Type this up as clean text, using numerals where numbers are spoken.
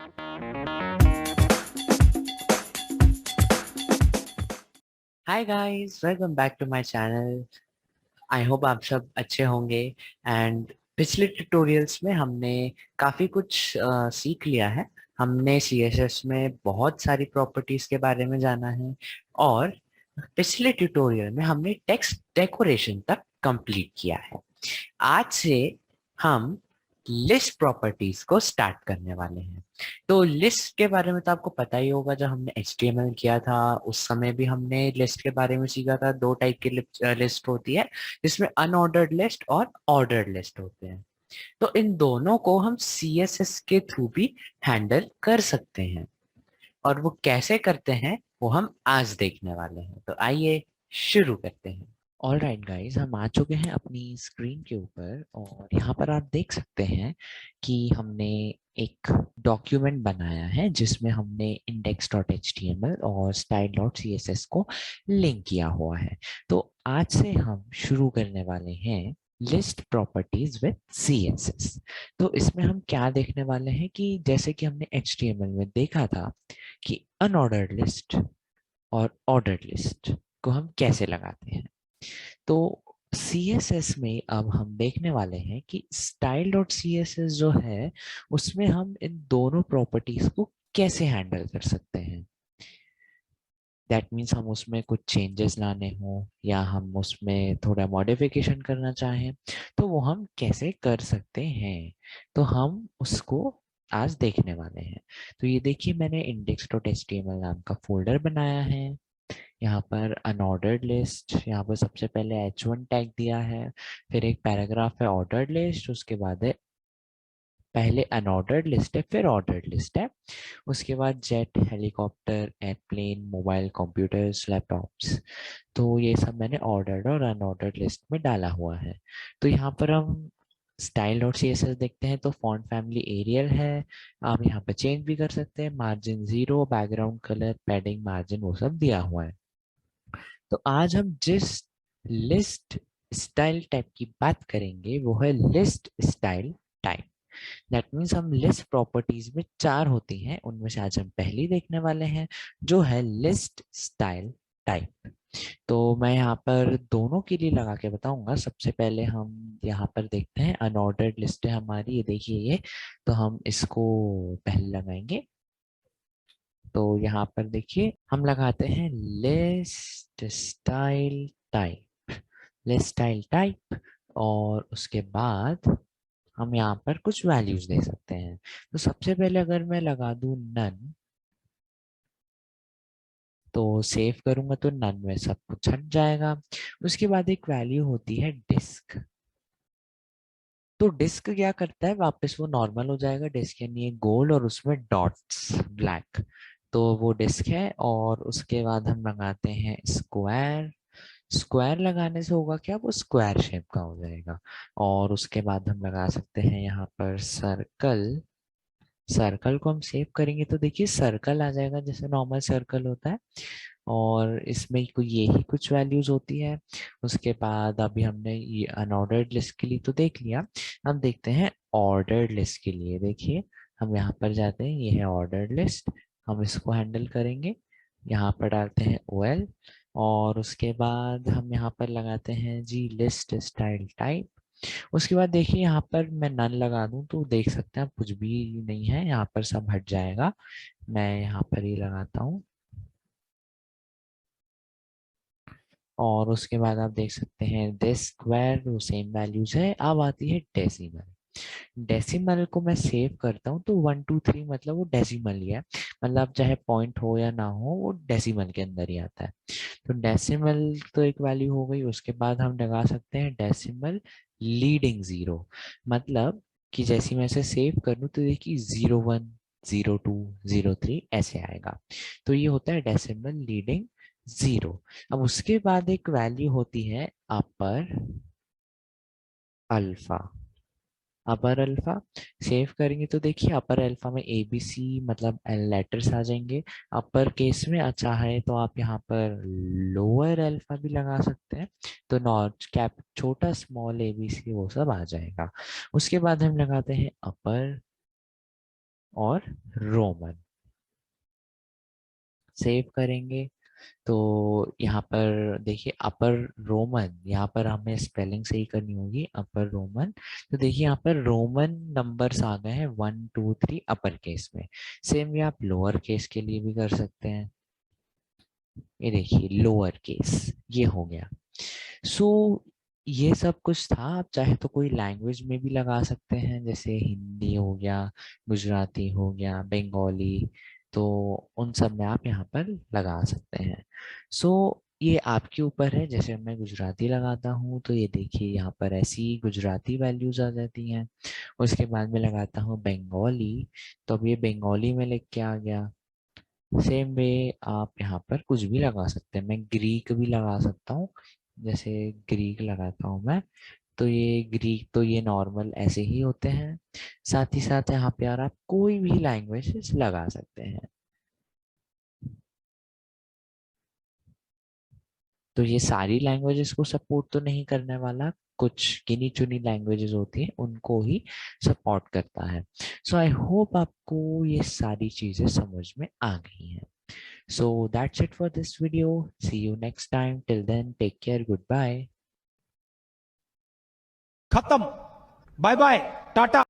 Hi guys, welcome back to my channel. I hope आप सब अच्छे होंगे। एंड पिछले ट्यूटोरियल्स में हमने काफ़ी कुछ सीख लिया है। हमने सीएसएस में बहुत सारी प्रॉपर्टीज के बारे में जाना है, और पिछले ट्यूटोरियल में हमने टेक्स्ट डेकोरेशन तक कंप्लीट किया है। आज से हम लिस्ट प्रॉपर्टीज को स्टार्ट करने वाले हैं। तो लिस्ट के बारे में तो आपको पता ही होगा, जब हमने HTML किया था उस समय भी हमने लिस्ट के बारे में सीखा था। दो टाइप की लिस्ट होती है, जिसमें अनऑर्डर्ड लिस्ट और ऑर्डर्ड लिस्ट होते हैं। तो इन दोनों को हम CSS के थ्रू भी हैंडल कर सकते हैं, और वो कैसे करते हैं वो हम आज देखने वाले हैं। तो आइए शुरू करते हैं। ऑल राइट गाइज, हम आ चुके हैं अपनी स्क्रीन के ऊपर और यहाँ पर आप देख सकते हैं कि हमने एक डॉक्यूमेंट बनाया है जिसमें हमने index.html और style.css को लिंक किया हुआ है। तो आज से हम शुरू करने वाले हैं लिस्ट प्रॉपर्टीज विद CSS। तो इसमें हम क्या देखने वाले हैं कि जैसे कि हमने HTML में देखा था कि अनऑर्डर्ड लिस्ट और ऑर्डर्ड लिस्ट को हम कैसे लगाते हैं। तो CSS में अब हम देखने वाले हैं कि style.css जो है उसमें हम इन दोनों प्रॉपर्टीज को कैसे हैंडल कर सकते हैं। दैट मीन्स हम उसमें कुछ चेंजेस लाने हो या हम उसमें थोड़ा मॉडिफिकेशन करना चाहें तो वो हम कैसे कर सकते हैं, तो हम उसको आज देखने वाले हैं। तो ये देखिए, मैंने index.html नाम का फोल्डर बनाया है। यहाँ पर अनऑर्डर्ड लिस्ट, यहाँ पर सबसे पहले H1 टैग दिया है, फिर एक पैराग्राफ है ऑर्डर्ड लिस्ट, उसके बाद है पहले अनऑर्डर्ड लिस्ट है, फिर ऑर्डर्ड लिस्ट है, उसके बाद jet, helicopter, airplane, mobile, computers, laptops. तो ये सब मैंने ऑर्डर्ड और अनऑर्डर्ड लिस्ट में डाला हुआ है। तो यहाँ पर हम स्टाइल और CSS देखते हैं तो फॉन्ट फैमिली एरियल है। आप यहाँ पर चेंज भी कर सकते हैं, margin 0, background colour, padding, margin वो सब दिया हुआ है। तो आज हम जिस लिस्ट स्टाइल टाइप की बात करेंगे वो है list style type. That means हम लिस्ट प्रॉपर्टीज में चार होती हैं, उनमें से आज हम पहली देखने वाले हैं जो है लिस्ट स्टाइल टाइप। तो मैं यहाँ पर दोनों के लिए लगा के बताऊंगा। सबसे पहले हम यहाँ पर देखते हैं अनऑर्डर्ड लिस्ट है हमारी, ये देखिए ये। तो हम इसको पहले लगाएंगे। तो यहाँ पर देखिए हम लगाते हैं list style type, list style type, और उसके बाद हम यहाँ पर कुछ वैल्यूज दे सकते हैं। तो सबसे पहले अगर मैं लगा दूं नन, तो सेव करूंगा तो नन में सब कुछ हट जाएगा। उसके बाद एक वैल्यू होती है डिस्क। तो डिस्क क्या करता है, वापस वो नॉर्मल हो जाएगा। डिस्क यानी एक गोल और उसमें डॉट्स ब्लैक, तो वो डिस्क है। और उसके बाद हम लगाते हैं स्क्वायर। स्क्वायर लगाने से होगा क्या, वो स्क्वायर शेप का हो जाएगा। और उसके बाद हम लगा सकते हैं यहाँ पर सर्कल। सर्कल को हम सेव करेंगे तो देखिए सर्कल आ जाएगा जैसे नॉर्मल सर्कल होता है। और इसमें यही कुछ वैल्यूज होती है। उसके बाद अभी हमने ये अनऑर्डर्ड लिस्ट के लिए तो देख लिया। हम देखते हैं ऑर्डर्ड लिस्ट के लिए। देखिए हम यहाँ पर जाते हैं, ये है ऑर्डर्ड लिस्ट। हम इसको हैंडल करेंगे, यहाँ पर डालते हैं OL। और उसके बाद हम यहाँ पर लगाते हैं जी लिस्ट स्टाइल टाइप। उसके बाद देखिए यहाँ पर मैं नन लगा दूं तो देख सकते हैं आप कुछ भी नहीं है, यहाँ पर सब हट जाएगा। मैं यहाँ पर ही लगाता हूँ। और उसके बाद आप देख सकते हैं दिस स्क्वायर, वो सेम वैल्यूज है। अब आती है डेसिमल। डेसिमल को मैं सेव करता हूँ तो 1 2 3 मतलब वो डेसिमल ही है। मतलब चाहे पॉइंट हो या ना हो वो डेसिमल के अंदर ही आता है। तो डेसिमल तो एक वैल्यू हो गई। उसके बाद हम लगा सकते हैं डेसिमल लीडिंग 0। मतलब कि जैसे मैं इसे सेव करूँ तो देखिए 01 02 03 ऐसे आएगा। तो ये होता है डेसिमल लीडिंग 0। अब उसके बाद एक वैल्यू होती है अपर अल्फा। अपर अल्फा सेव करेंगे तो देखिए अपर अल्फा में ABC मतलब लेटर्स आ जाएंगे। अपर केस में अच्छा है तो आप यहाँ पर लोअर अल्फा भी लगा सकते हैं, तो नॉट कैप छोटा स्मॉल ABC वो सब आ जाएगा। उसके बाद हम लगाते हैं अपर और रोमन। सेव करेंगे तो यहाँ पर देखिए अपर रोमन, यहाँ पर हमें स्पेलिंग सही करनी होगी, अपर रोमन। तो देखिए यहाँ पर रोमन नंबर्स आ गए हैं 1 2 3 अपर केस में। सेम ये आप लोअर केस के लिए भी कर सकते हैं। ये देखिए लोअर केस ये हो गया। सो ये सब कुछ था। आप चाहे तो कोई लैंग्वेज में भी लगा सकते हैं, जैसे हिंदी हो गया, गुजराती हो गया, बंगाली, तो उन सब में आप यहाँ पर लगा सकते हैं। सो ये आपके ऊपर है। जैसे मैं गुजराती लगाता हूँ तो ये देखिए यहाँ पर ऐसी गुजराती वैल्यूज आ जाती हैं। उसके बाद में लगाता हूँ बंगाली, तो अब ये बंगाली में लिख के आ गया। सेम वे आप यहाँ पर कुछ भी लगा सकते हैं। मैं ग्रीक भी लगा सकता हूँ, जैसे ग्रीक लगाता हूँ मैं, तो ये ग्रीक तो ये नॉर्मल ऐसे ही होते हैं। साथ ही साथ यहाँ पे यार आप कोई भी लैंग्वेजेस लगा सकते हैं। तो ये सारी लैंग्वेजेस को सपोर्ट तो नहीं करने वाला, कुछ गिनी चुनी लैंग्वेजेस होती हैं उनको ही सपोर्ट करता है। सो आई होप आपको ये सारी चीजें समझ में आ गई हैं। So that's it for this video. See you next time. Till then, take care. Goodbye. खत्म। Bye bye Tata.